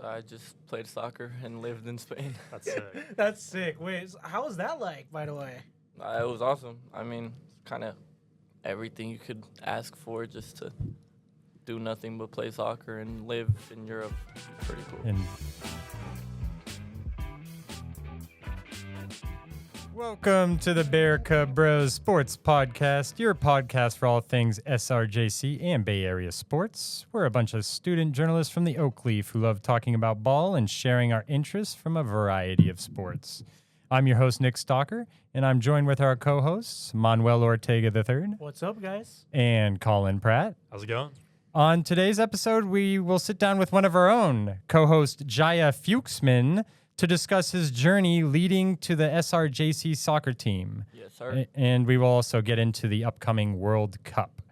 I just played soccer and lived in Spain. That's sick. That's sick. Wait, how was that like, by the way? It was awesome. I mean, kind of everything you could ask for just to do nothing but play soccer and live in Europe. Pretty cool. And welcome to the Bear Cub Bros Sports Podcast, your podcast for all things SRJC and Bay Area sports. We're a bunch of student journalists from the Oak Leaf who love talking about ball and sharing our interests from a variety of sports. I'm your host, Nick Stalker, and I'm joined with our co-hosts, Manuel Ortega III What's up, guys? and Colin Pratt. How's it going? On today's episode, we will sit down with one of our own, co-host Jaiyah Fuksman, to discuss his journey leading to the SRJC soccer team. Yes, sir. And we will also get into the upcoming World Cup.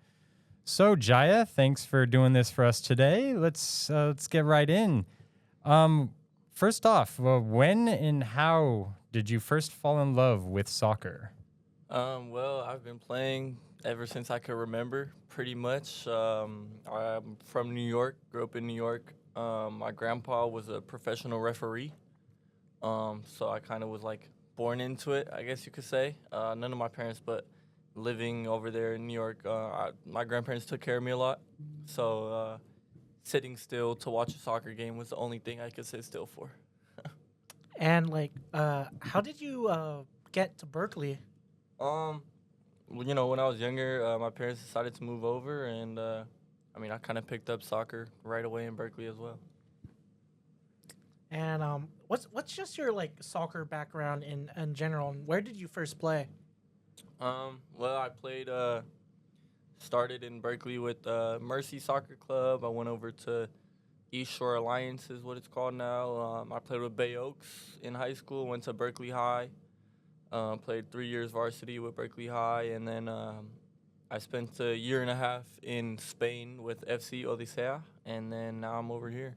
So, Jaiyah, thanks for doing this for us today. Let's get right in. First off, when and how did you first fall in love with soccer? Well, I've been playing ever since I could remember, pretty much. I'm from New York, grew up in New York. My grandpa was a professional referee. So I kind of was like born into it, I guess you could say. None of my parents, but living over there in New York, my grandparents took care of me a lot. So sitting still to watch a soccer game was the only thing I could sit still for. And how did you get to Berkeley? Well, when I was younger, my parents decided to move over, and I kind of picked up soccer right away in Berkeley as well. And what's just your soccer background in general? And where did you first play? Well, I played, started in Berkeley with Mercy Soccer Club. I went over to East Shore Alliance is what it's called now. I played with Bay Oaks in high school, went to Berkeley High, played 3 years varsity with Berkeley High, and then I spent a year and a half in Spain with FC Odisea, and then now I'm over here.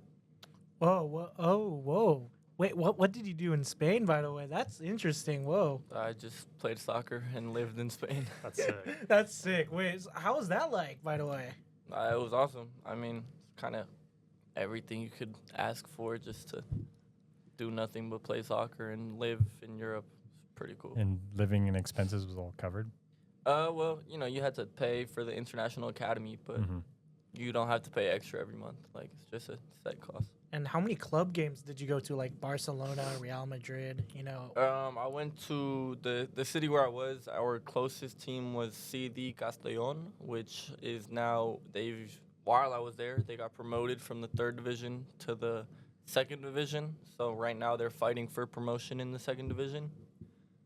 Whoa. Wait, what did you do in Spain, by the way? That's interesting. Whoa. I just played soccer and lived in Spain. That's sick. That's sick. Wait, how was that like, by the way? It was awesome. Kind of everything you could ask for just to do nothing but play soccer and live in Europe. It's pretty cool. And living and expenses was all covered? Well, you had to pay for the international academy, but you don't have to pay extra every month. It's just a set cost. And how many club games did you go to, like Barcelona, Real Madrid, I went to the city where I was. Our closest team was CD Castellón, which is now, while I was there, they got promoted from the 3rd division to the 2nd division. So right now they're fighting for promotion in the 2nd division.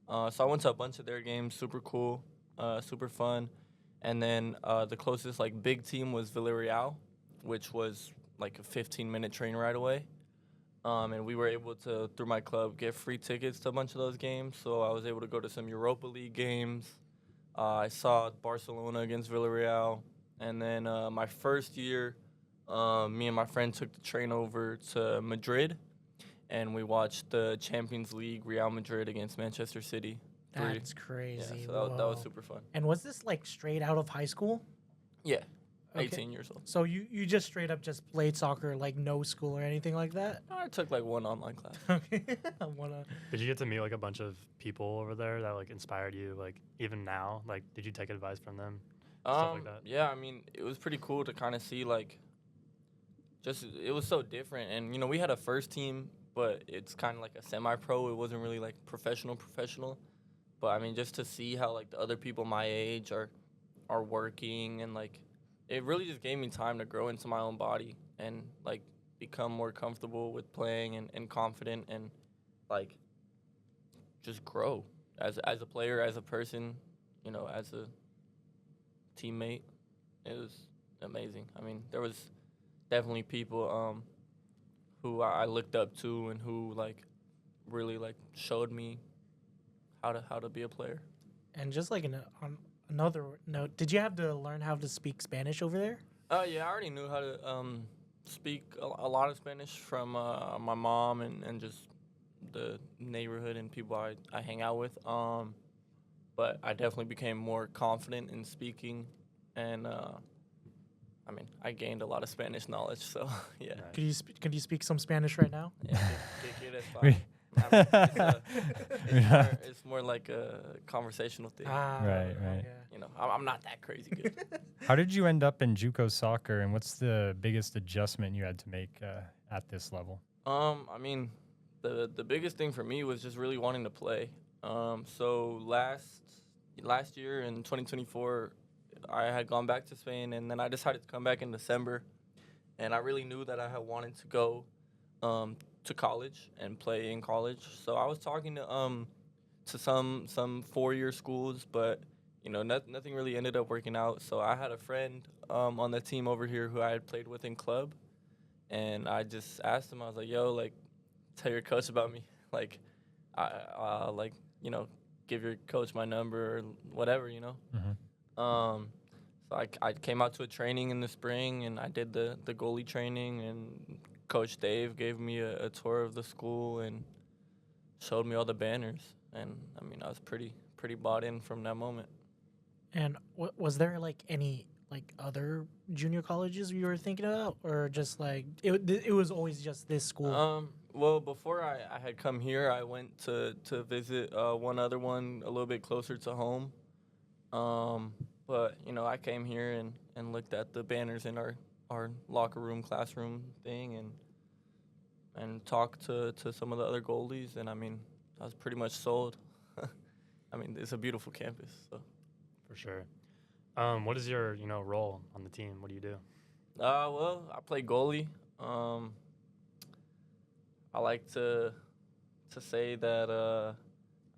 So I went to a bunch of their games, super cool, super fun. And then the closest big team was Villarreal, which was like a 15-minute train ride away. And we were able to, through my club, get free tickets to a bunch of those games. So I was able to go to some Europa League games. I saw Barcelona against Villarreal. And then my first year, me and my friend took the train over to Madrid, and we watched the Champions League Real Madrid against Manchester City. That's crazy. Yeah, so that was super fun. And was this straight out of high school? Yeah, Okay. 18 years old. So you just straight up just played soccer, no school or anything like that? I took one online class. Okay. Did you get to meet a bunch of people over there that inspired you? Even now, did you take advice from them? Stuff like that. Yeah, it was pretty cool to kind of see it was so different. And we had a first team, but it's kind of like a semi-pro. It wasn't really professional. But just to see how the other people my age are working, and it really just gave me time to grow into my own body and become more comfortable with playing and confident and just grow as a player, as a person, as a teammate. It was amazing. There was definitely people who I looked up to and who really showed me how to be a player. And just on another note, did you have to learn how to speak Spanish over there? Yeah, I already knew how to speak a lot of Spanish from my mom and just the neighborhood and people I hang out with. But I definitely became more confident in speaking and I mean, I gained a lot of Spanish knowledge, so yeah. Nice. Can you speak some Spanish right now? Yeah, que quieres, pa? We- It's more like a conversational thing. Right. You know, I'm not that crazy good. How did you end up in JUCO soccer, and what's the biggest adjustment you had to make at this level? I mean, the biggest thing for me was just really wanting to play. So last year in 2024, I had gone back to Spain, and then I decided to come back in December, and I really knew that I had wanted to go to college and play in college. So I was talking to some 4-year schools, but you know, nothing really ended up working out. So I had a friend on the team over here who I had played with in club, and I just asked him. I was like, "Yo, like, tell your coach about me. Like, I like, you know, give your coach my number or whatever, you know." Mm-hmm. So I came out to a training in the spring, and I did the goalie training, and Coach Dave gave me a tour of the school and showed me all the banners, and I mean, I was pretty bought in from that moment. And was there like any like other junior colleges you were thinking about, or just like it was always just this school? Well, before I had come here, I went to visit one other one a little bit closer to home. But you know, I came here and looked at the banners in our locker room, classroom thing, and talked to some of the other goalies, and I mean, I was pretty much sold. I mean, it's a beautiful campus. So. For sure. What is your role on the team? What do you do? Well, I play goalie. I like to say that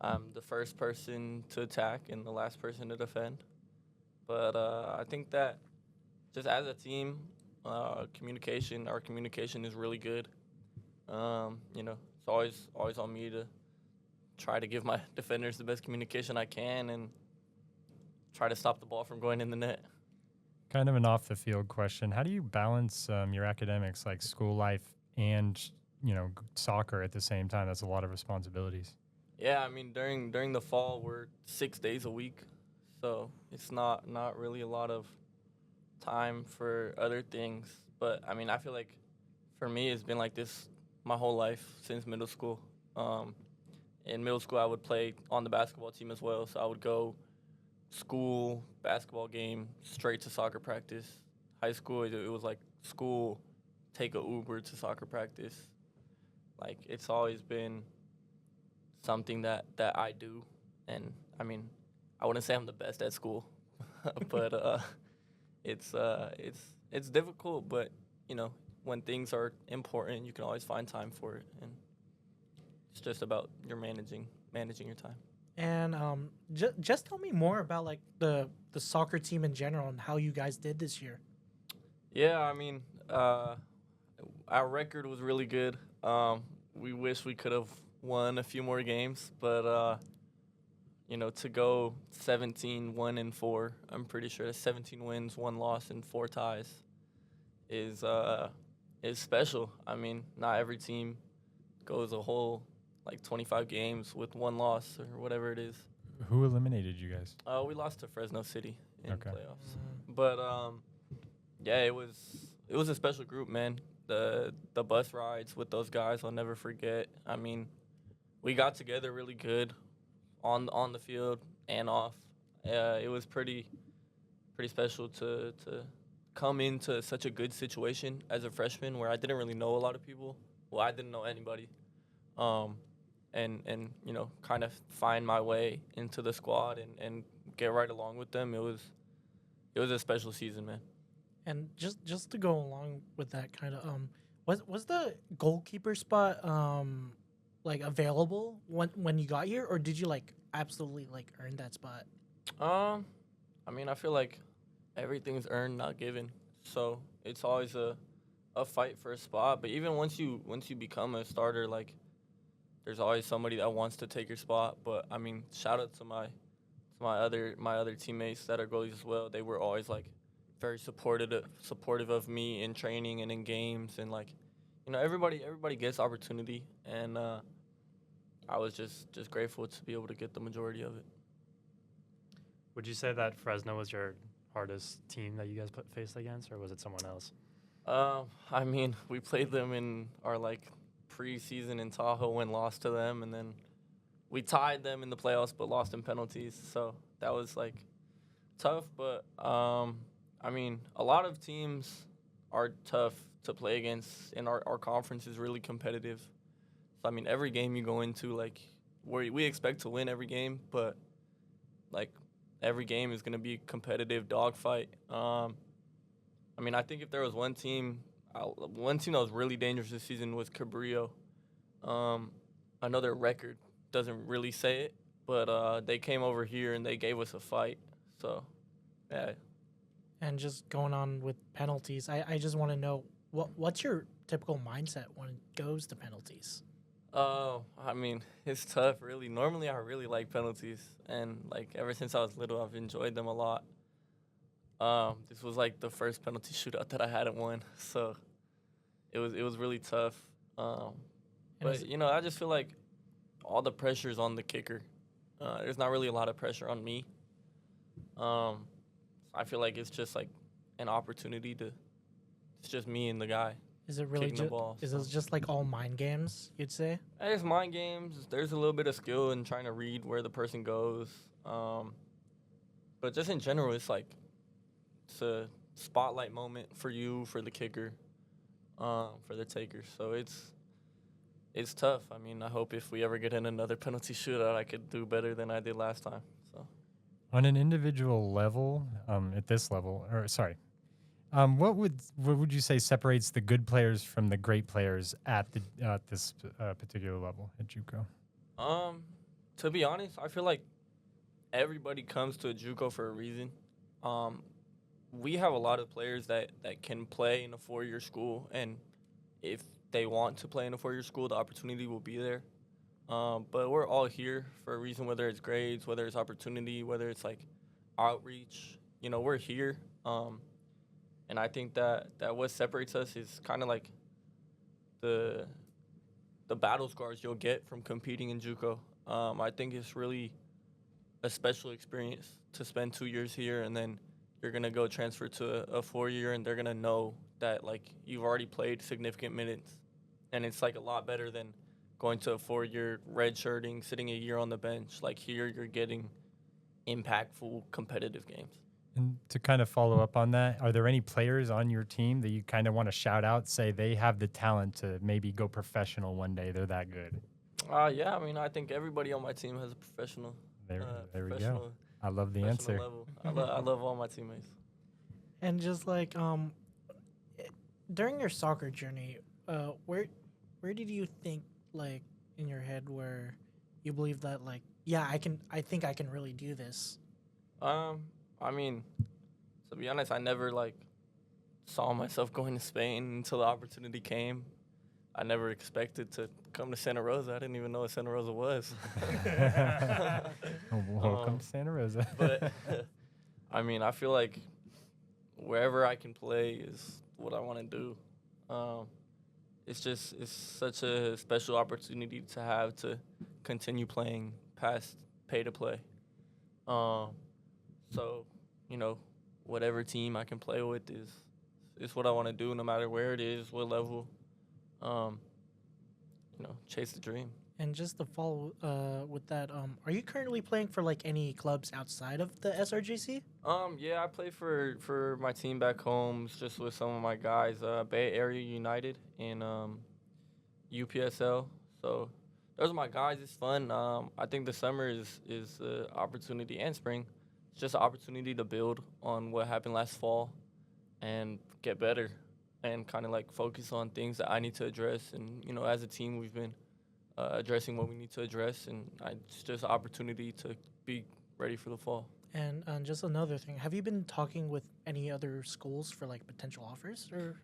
I'm the first person to attack and the last person to defend. But I think that just as a team, our communication is really good. You know, it's always on me to try to give my defenders the best communication I can and try to stop the ball from going in the net. Kind of an off-the-field question. How do you balance your academics, like school life and, soccer at the same time? That's a lot of responsibilities. Yeah, I mean, during the fall, we're 6 days a week, so it's not really a lot of time for other things. But, I mean, I feel like for me, it's been like this my whole life since middle school. In middle school, I would play on the basketball team as well, so I would go school, basketball game, straight to soccer practice. High school, it was like school, take a Uber to soccer practice. Like, it's always been something that I do. And, I mean, I wouldn't say I'm the best at school, but it's difficult. But, you know, when things are important, you can always find time for it. And it's just about your managing your time. And just tell me more about like the soccer team in general and how you guys did this year. Yeah, I mean, our record was really good. We wish we could have won a few more games, but to go 17-1-4, I'm pretty sure that's 17 wins, 1 loss, and 4 ties is special. I mean, not every team goes a whole 25 games with 1 loss or whatever it is. Who eliminated you guys? We lost to Fresno City in Okay. playoffs. But yeah, it was a special group, man. The bus rides with those guys, I'll never forget. I mean, we got together really good on the field and off. It was pretty special to come into such a good situation as a freshman where I didn't really know a lot of people. Well, I didn't know anybody. And kind of find my way into the squad and get right along with them. It was a special season, man. And just to go along with that kind of was the goalkeeper spot available when you got here, or did you absolutely earn that spot? I mean, I feel like everything's earned, not given. So it's always a fight for a spot. But even once you become a starter, there's always somebody that wants to take your spot. But I mean, shout out to my other teammates that are goalies as well. They were always very supportive of me in training and in games, and everybody gets opportunity, and I was just grateful to be able to get the majority of it. Would you say that Fresno was your hardest team that you guys faced against, or was it someone else? I mean, we played them in our like preseason in Tahoe and lost to them, and then we tied them in the playoffs but lost in penalties. So that was like tough. But I mean, a lot of teams are tough to play against, and our conference is really competitive. So I mean, every game you go into, like we expect to win every game, but like every game is gonna be a competitive dogfight. I mean, I think if there was one team that was really dangerous this season was Cabrillo. I know their record doesn't really say it, but they came over here and they gave us a fight. So, yeah. And just going on with penalties, I just want to know what's your typical mindset when it goes to penalties? I mean, it's tough, really. Normally, I really like penalties, and like ever since I was little, I've enjoyed them a lot. This was like the first penalty shootout that I hadn't won, so it was really tough. But you know, I just feel like all the pressure's on the kicker. There's not really a lot of pressure on me. I feel like it's just like an opportunity to. It's just me and the guy. Is it really just? Is it just like all mind games? You'd say? There's mind games. There's a little bit of skill in trying to read where the person goes. But just in general, it's like it's a spotlight moment for you, for the kicker, for the taker. So it's tough. I mean, I hope if we ever get in another penalty shootout, I could do better than I did last time. So, On an individual level, at this level, what would you say separates the good players from the great players at this particular level at JUCO? To be honest, I feel like everybody comes to a JUCO for a reason. We have a lot of players that can play in a four-year school, and if they want to play in a four-year school, the opportunity will be there. But we're all here for a reason, whether it's grades, whether it's opportunity, whether it's like outreach. You know, we're here. And I think that what separates us is kind of like the battle scars you'll get from competing in JUCO. I think it's really a special experience to spend 2 years here, and then you're going to go transfer to a 4-year, and they're going to know that, like, you've already played significant minutes. And it's, like, a lot better than going to a 4-year redshirting, sitting a year on the bench. Like, here you're getting impactful, competitive games. And to kind of follow up on that, are there any players on your team that you kind of want to shout out, say they have the talent to maybe go professional one day? They're that good. Yeah, I mean, I think everybody on my team has a professional. There we go. I love the answer. Level. I love all my teammates. And just like during your soccer journey, where did you think, like, in your head where you believe that, like, yeah, I think I can really do this? I mean, to be honest, I never, like, saw myself going to Spain until the opportunity came. I never expected to come to Santa Rosa. I didn't even know what Santa Rosa was. Welcome to Santa Rosa. But, I mean, I feel like wherever I can play is what I want to do. It's such a special opportunity to have to continue playing past pay to play. So, you know, whatever team I can play with is what I want to do, no matter where it is, what level. You know, chase the dream. And just to follow with that, are you currently playing for, like, any clubs outside of the SRJC? Yeah, I play for my team back home, just with some of my guys, Bay Area United and UPSL. So those are my guys. It's fun. I think the summer is an opportunity, and spring. It's just an opportunity to build on what happened last fall and get better and kind of, like, focus on things that I need to address. And, you know, as a team, we've been addressing what we need to address, and it's just an opportunity to be ready for the fall. And just another thing, have you been talking with any other schools for, like, potential offers or?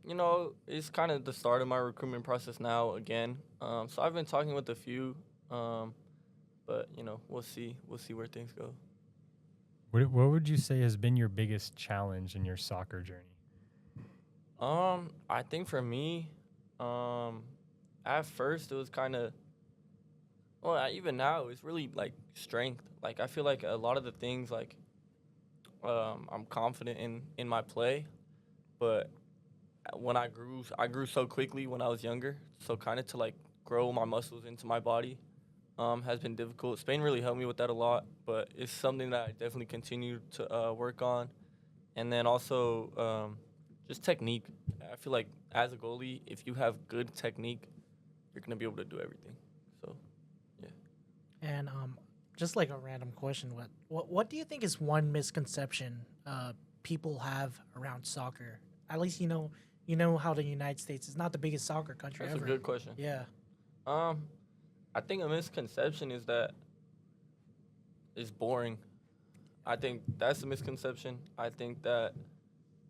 You know, it's kind of the start of my recruitment process now again. So I've been talking with a few, but, you know, we'll see where things go. What would you say has been your biggest challenge in your soccer journey? I think for me, at first it was kind of, well, even now it's really, like, strength. Like, I feel like a lot of the things, like, I'm confident in my play, but when I grew so quickly when I was younger. So kind of to like grow my muscles into my body has been difficult. Spain really helped me with that a lot, but it's something that I definitely continue to work on. And then also just technique. I feel like as a goalie, if you have good technique, you're gonna be able to do everything. So, yeah. And just like a random question, what do you think is one misconception people have around soccer? At least you know how the United States is not the biggest soccer country That's ever. a good question. Yeah. I think a misconception is that it's boring. I think that's a misconception. I think that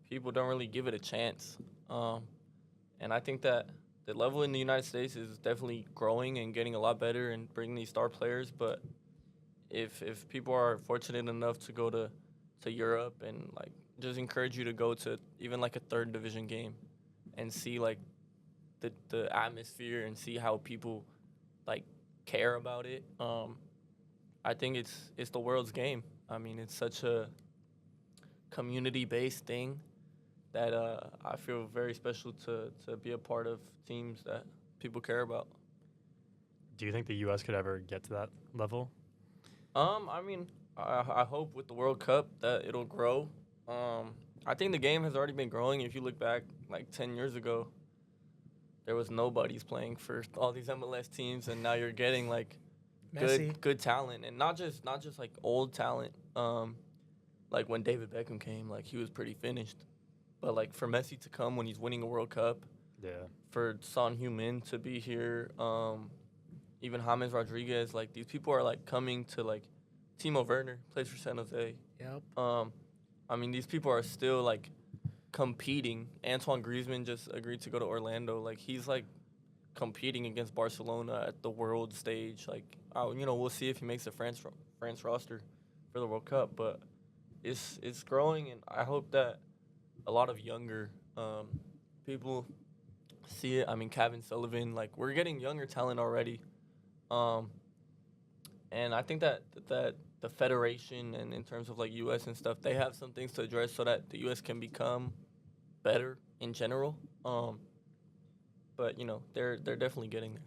people don't really give it a chance. And I think that the level in the United States is definitely growing and getting a lot better and bringing these star players. But if people are fortunate enough to go to Europe and like just encourage you to go to even like a third division game and see like the atmosphere and see how people like care about it. I think it's the world's game. I mean, it's such a community-based thing that I feel very special to be a part of teams that people care about. Do you think the U.S. could ever get to that level? I mean, I hope with the World Cup that it'll grow. I think the game has already been growing. If you look back like 10 years ago, there was nobody's playing for all these MLS teams, and now you're getting like Messi. good talent, and not just like old talent. Like when David Beckham came, like he was pretty finished. But like for Messi to come when he's winning a World Cup, Yeah. for Son Heung-min to be here, even James Rodriguez, like these people are like coming to like Timo Werner plays for San Jose. Yep. I mean these people are still like competing. Antoine Griezmann just agreed to go to Orlando. Like he's like competing against Barcelona at the world stage. Like we'll see if he makes the France roster for the World Cup, but it's growing, and I hope that a lot of younger people see it. I mean, Kevin Sullivan, like we're getting younger talent already, and I think that the federation and in terms of like U.S. and stuff, they have some things to address so that the U.S. can become better in general. But they're definitely getting there.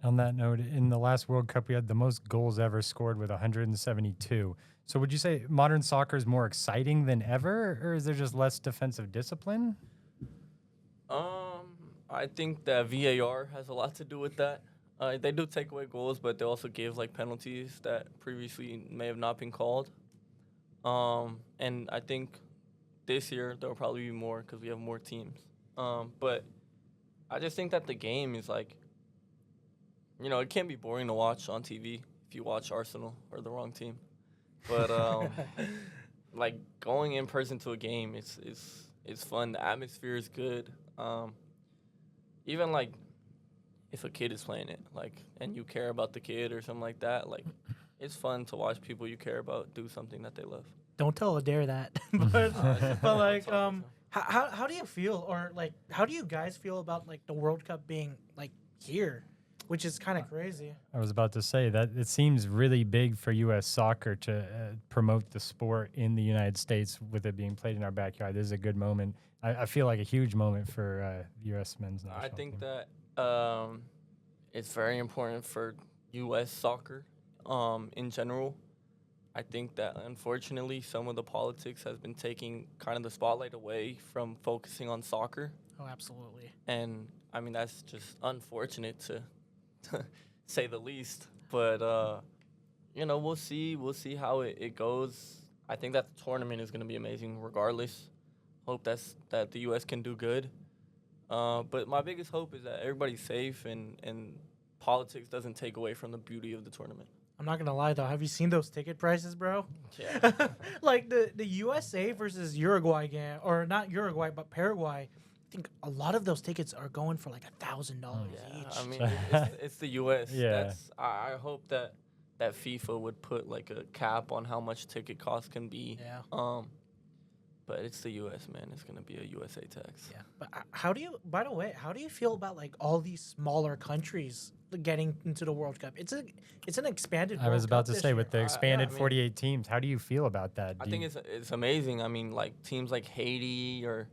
On that note, in the last World Cup, we had the most goals ever scored with 172. So would you say modern soccer is more exciting than ever, or is there just less defensive discipline? I think that VAR has a lot to do with that. They do take away goals, but they also give like penalties that previously may have not been called. And I think this year there will probably be more because we have more teams. But I just think that the game is like, it can be boring to watch on TV if you watch Arsenal or the wrong team. But like going in person to a game, it's fun. The atmosphere is good. Even like if a kid is playing it, like, and you care about the kid or something like that, like it's fun to watch people you care about do something that they love. Don't tell Adair that. but like how do you feel, or like how do you guys feel about like the World Cup being like here, which is kind of crazy? I was about to say that it seems really big for U.S. soccer to promote the sport in the United States with it being played in our backyard. This is a good moment. I feel like a huge moment for U.S. men's national I think team. that it's very important for U.S. soccer in general. I think that, unfortunately, some of the politics has been taking kind of the spotlight away from focusing on soccer. Oh, absolutely. And, I mean, that's just unfortunate to say the least. But, we'll see. We'll see how it goes. I think that the tournament is going to be amazing regardless. Hope that the U.S. can do good. But my biggest hope is that everybody's safe and politics doesn't take away from the beauty of the tournament. I'm not gonna lie though. Have you seen those ticket prices, bro? Yeah. Like the USA versus Uruguay game, or not Uruguay but Paraguay. I think a lot of those tickets are going for like $1,000 Yeah, each. I mean, it's the U.S. Yeah. I hope that FIFA would put like a cap on how much ticket costs can be. Yeah. But it's the U.S., man. It's gonna be a USA tax. Yeah, but by the way, how do you feel about like all these smaller countries getting into the World Cup? It's an expanded. I was World about Cup to this say, year. with the Yeah, expanded I mean- 48 teams, how do you feel about that? I think it's amazing. I mean, like teams like Haiti or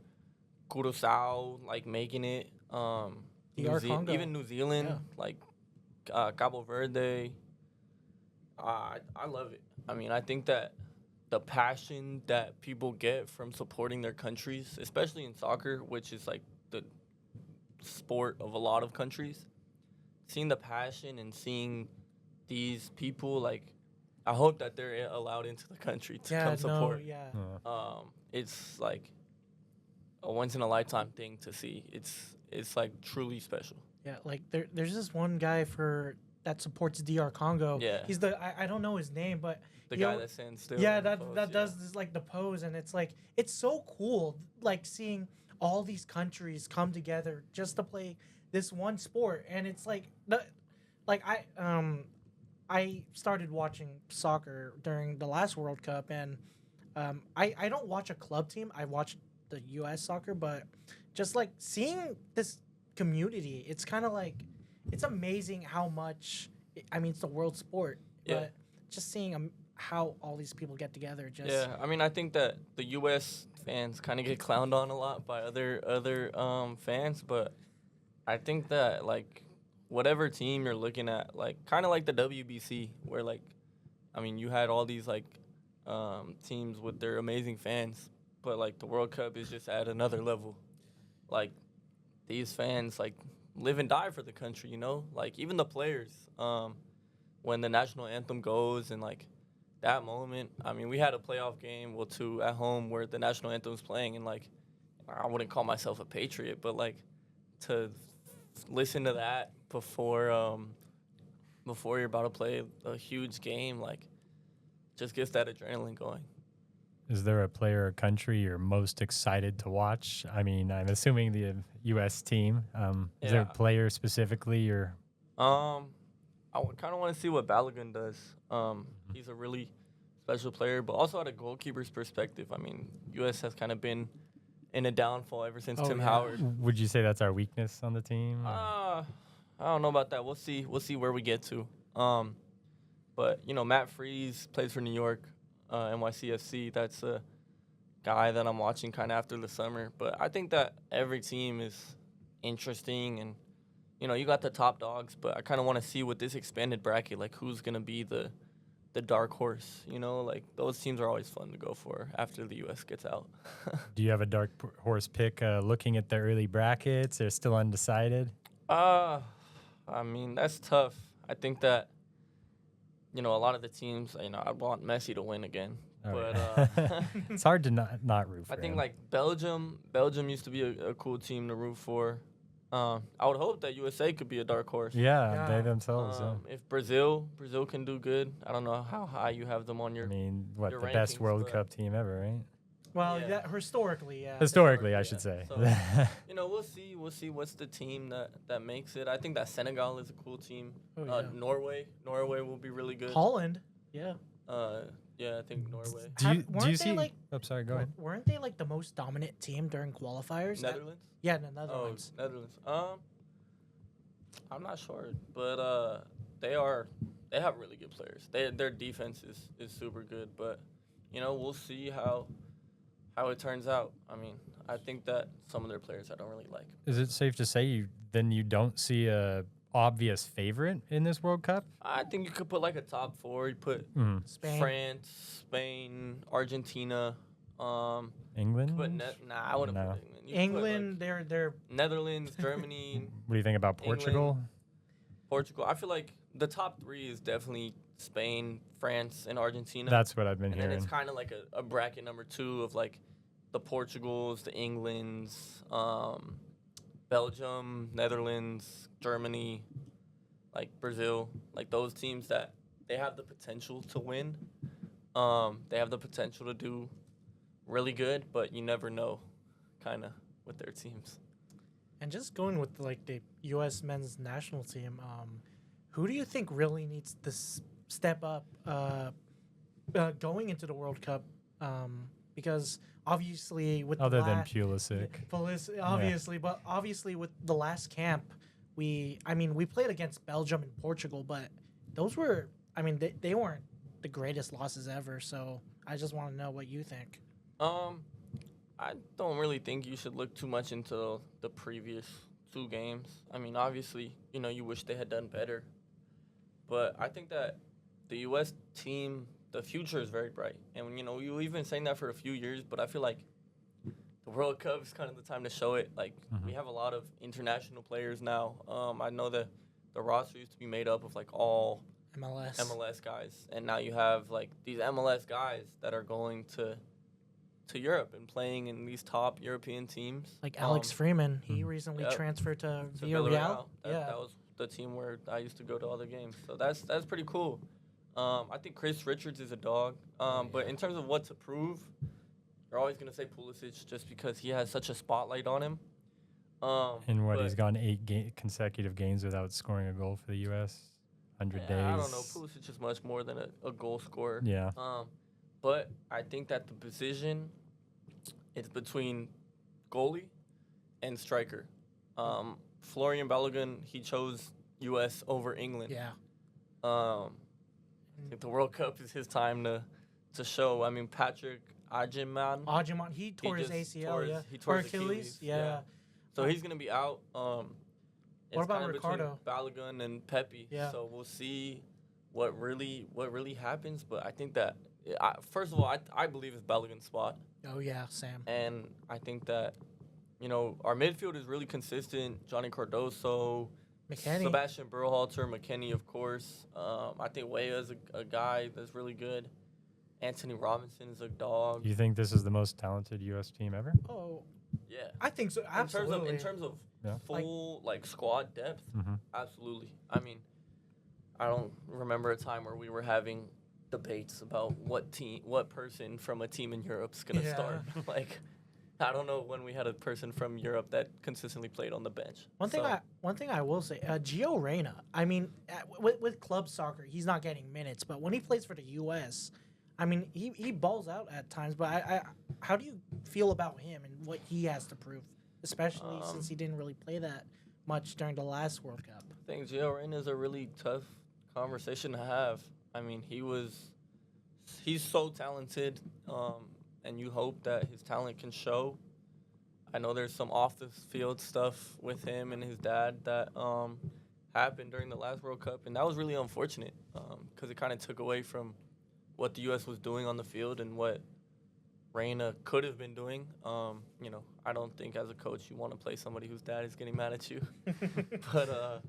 Curacao, like making it. DR Congo. Even New Zealand, Yeah. like Cabo Verde. I love it. I mean, I think that the passion that people get from supporting their countries, especially in soccer, which is like the sport of a lot of countries, seeing the passion and seeing these people, like, I hope that they're allowed into the country to come support. It's like a once in a lifetime thing to see. It's like truly special. Yeah, like there's this one guy that supports DR Congo. Yeah. He's I don't know his name, but The he guy al- that stands still. yeah, on the that post, that yeah. does this like the pose, and it's like it's so cool, like seeing all these countries come together just to play this one sport, and it's like I started watching soccer during the last World Cup, and I don't watch a club team. I watch the U.S. soccer, but just like seeing this community, it's kind of like it's amazing how much. I mean, it's the world sport, Yeah. but just seeing how all these people get together, just Yeah, I mean, I think that the U.S. fans kind of get clowned on a lot by other fans, but I think that like whatever team you're looking at, like kind of like the WBC, where like, I mean, you had all these like teams with their amazing fans, but like the World Cup is just at another level. Like these fans like live and die for the country, you know? Like even the players, when the national anthem goes and like that moment, I mean, we had a playoff game, well, two at home where the national anthem was playing, and like I wouldn't call myself a patriot, but like to listen to that before you're about to play a huge game, like just gets that adrenaline going. Is there a player or country you're most excited to watch? I mean, I'm assuming the U.S. team. Is there a Yeah. player specifically or? I kind of want to see what Balogun does. He's a really special player, but also at a goalkeeper's perspective, I mean, U.S. has kind of been in a downfall ever since Oh, Tim yeah. Howard. Would you say that's our weakness on the team? I don't know about that. We'll see. We'll see where we get to. But you know, Matt Freese plays for New York, NYCFC. That's a guy that I'm watching kind of after the summer. But I think that every team is interesting, and you know, you got the top dogs. But I kind of want to see with this expanded bracket, like who's gonna be the dark horse. You know, like those teams are always fun to go for after the U.S. gets out. Do you have a dark horse pick looking at the early brackets? They're still undecided. I mean, that's tough. I think that, you know, a lot of the teams, you know, I want Messi to win again. All But right. It's hard to not root for I think, him. like, Belgium used to be a cool team to root for. I would hope that USA could be a dark horse. Yeah, they Yeah. themselves. Yeah. If Brazil can do good, I don't know how high you have them on I your. mean, what, your the best rankings, World but- Cup team ever, right? well, Yeah. that, historically, yeah. Historically, I yeah. should say. So, you know, we'll see what's the team that makes it. I think that Senegal is a cool team. Oh, yeah. Norway will be really good. Holland, yeah. Yeah, I think Norway. do you Weren't do you they, see? like- Oh, sorry. Go ahead. Weren't they like the most dominant team during qualifiers? Netherlands? Yeah, the Netherlands. Oh, Netherlands. I'm not sure, but they have really good players. Their defense is super good, but you know, we'll see how it turns out. I mean, I think that some of their players I don't really like. Is it safe to say you don't see a obvious favorite in this World Cup? I think you could put like a top four. You put Spain. France, Spain, Argentina. England? But I wouldn't No. put England. You could put, England, they're like, Netherlands, Germany, What do you think about Portugal? Portugal. I feel like the top three is definitely Spain, France, and Argentina. That's what I've been and then hearing. it's kind of like a bracket number two of like the Portugals, the Englands, Belgium, Netherlands, Germany, like Brazil, like those teams that they have the potential to win. They have the potential to do really good, but you never know, kind of, with their teams. and just going with like the U.S. men's national team. Who do you think really needs to step up going into the World Cup? because obviously with Other the than Pulisic. Obviously with the last camp, we played against Belgium and Portugal, but those were, they weren't the greatest losses ever. So I just want to know what you think. I don't really think you should look too much into the previous 2 games. I mean, obviously, you wish they had done better. But I think that the U.S. team, the future is very bright. And, we've been saying that for a few years, but I feel like the World Cup is kind of the time to show it. Like, we have a lot of international players now. I know that the roster used to be made up of, like, all MLS guys. And now you have, like, these MLS guys that are going to Europe and playing in these top European teams. Like Alex Freeman, he recently transferred to Villarreal. That was the team where I used to go to all the games. So that's pretty cool. I think Chris Richards is a dog. But in terms of what to prove, you're always going to say Pulisic just because he has such a spotlight on him. He's gone 8 consecutive games without scoring a goal for the U.S. 100 days. I don't know. Pulisic is much more than a goal scorer. Yeah. But I think that the position is between goalie and striker. Florian Balogun, he chose U.S. over England. Yeah. I think the World Cup is his time to show. I mean, Patrick Agyemang, he tore his ACL, He tore his Achilles. Yeah. So he's going to be out. What about Ricardo? Balogun and Pepe. Yeah. So we'll see what really happens. But I think that, first of all, I believe it's Balogun's spot. Oh, yeah, Sam. And I think that, our midfield is really consistent. Johnny Cardoso, McKennie. Sebastian Berhalter, McKennie, of course. I think Weah is a guy that's really good. Anthony Robinson is a dog. You think this is the most talented U.S. team ever? Oh, Yeah. I think so. Absolutely. In terms of full squad depth, absolutely. I mean, I don't remember a time where we were having debates about what person from a team in Europe's gonna start. Like, I don't know when we had a person from Europe that consistently played on the bench. One thing I will say, Gio Reyna. I mean, with club soccer, he's not getting minutes, but when he plays for the U.S., I mean, he balls out at times. But how do you feel about him and what he has to prove, especially since he didn't really play that much during the last World Cup? I think Gio Reyna is a really tough conversation to have. I mean, he's so talented, and you hope that his talent can show. I know there's some off-the-field stuff with him and his dad that happened during the last World Cup, and that was really unfortunate because it kind of took away from what the U.S. was doing on the field and what Reyna could have been doing. I don't think as a coach you want to play somebody whose dad is getting mad at you. But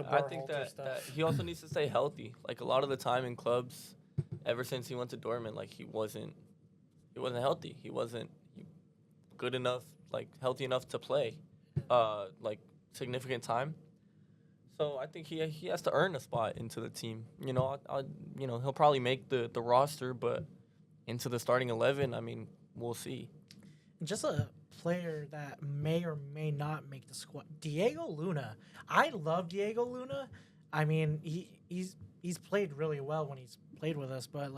I think that he also needs to stay healthy. Like, a lot of the time in clubs, ever since he went to Dortmund, like, he wasn't healthy. He wasn't good enough, like, healthy enough to play, significant time. So I think he has to earn a spot into the team. He'll probably make the roster, but into the starting 11, I mean, we'll see. Just a player that may or may not make the squad, Diego Luna. I love Diego Luna. I mean, he's played really well when he's played with us, but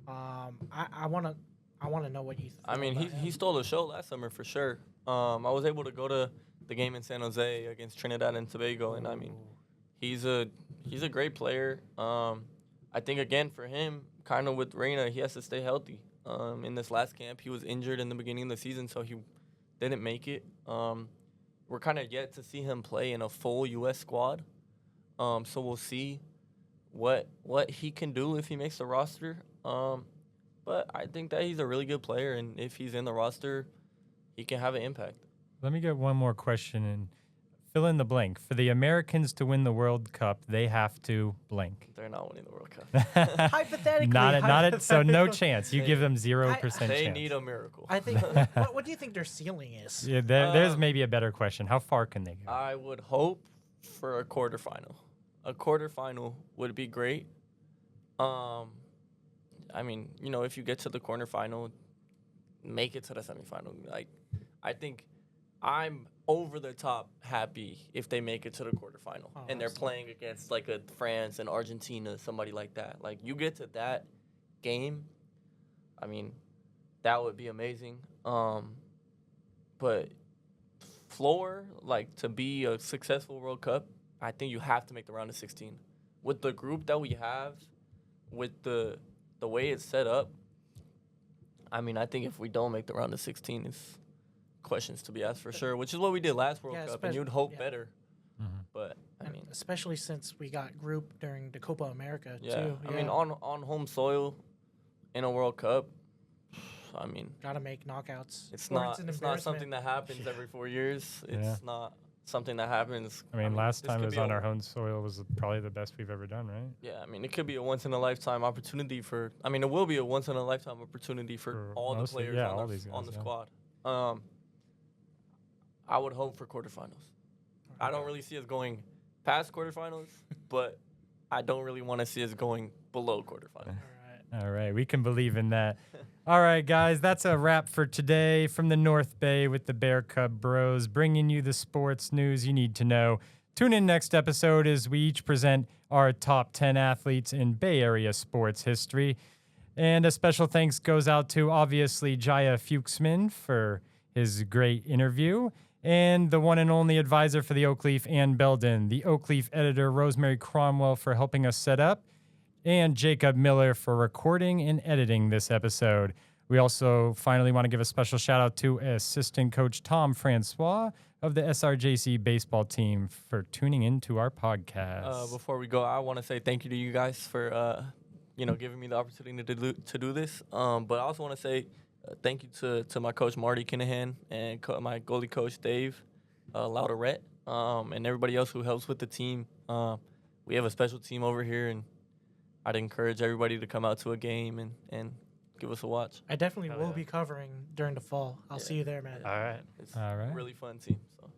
I want to know what you think. I mean, he stole the show last summer for sure. I was able to go to the game in San Jose against Trinidad and Tobago, and I mean, he's a great player. I think again for him, kind of with Reyna, he has to stay healthy. In this last camp, he was injured in the beginning of the season, so he didn't make it. We're kind of yet to see him play in a full U.S. squad, so we'll see what he can do if he makes the roster. But I think that he's a really good player, and if he's in the roster, he can have an impact. Let me get one more question and fill in the blank. For the Americans to win the World Cup, they have to blank. They're not winning the World Cup. Hypothetically. So no chance. You give them 0% chance. They need a miracle. I think. What do you think their ceiling is? Yeah, there's maybe a better question. How far can they go? I would hope for a quarterfinal. A quarterfinal would be great. I mean, if you get to the quarterfinal, make it to the semifinal. Like, I think I'm over the top happy if they make it to the quarterfinal and they're playing against like a France and Argentina, somebody like that. Like, you get to that game, I mean, that would be amazing. But floor, like, to be a successful World Cup, I think you have to make the round of 16. With the group that we have, with the way it's set up, I mean, I think if we don't make the round of 16, it's questions to be asked for sure, which is what we did last World Cup, and you'd hope better. Mm-hmm. But, I mean, especially since we got grouped during the Copa America, yeah. too. I mean, on home soil in a World Cup, I mean, gotta make knockouts. It's not something that happens every 4 years. It's not something that happens. I mean, last time it was on our home soil was probably the best we've ever done, right? Yeah, I mean, it could be a once-in-a-lifetime opportunity for – I mean, it will be a once-in-a-lifetime opportunity for all the players on the squad. I would hope for quarterfinals. I don't really see us going past quarterfinals, but I don't really want to see us going below quarterfinals. All right, we can believe in that. All right, guys, that's a wrap for today from the North Bay with the Bear Cub Bros, bringing you the sports news you need to know. Tune in next episode as we each present our top 10 athletes in Bay Area sports history. And a special thanks goes out to, obviously, Jaiyah Fuksman for his great interview, and the one and only advisor for the Oakleaf, Ann Belden, the Oakleaf editor, Rosemary Cromwell, for helping us set up, and Jacob Miller for recording and editing this episode. We also finally want to give a special shout out to assistant coach Tom Francois of the SRJC baseball team for tuning into our podcast. Before we go, I want to say thank you to you guys for giving me the opportunity to do this. But I also want to say thank you to my coach Marty Kinahan and my goalie coach Dave Lauderette, and everybody else who helps with the team. We have a special team over here, and I'd encourage everybody to come out to a game and give us a watch. I definitely will be covering during the fall. I'll see you there, man. All right. It's a really fun team. So.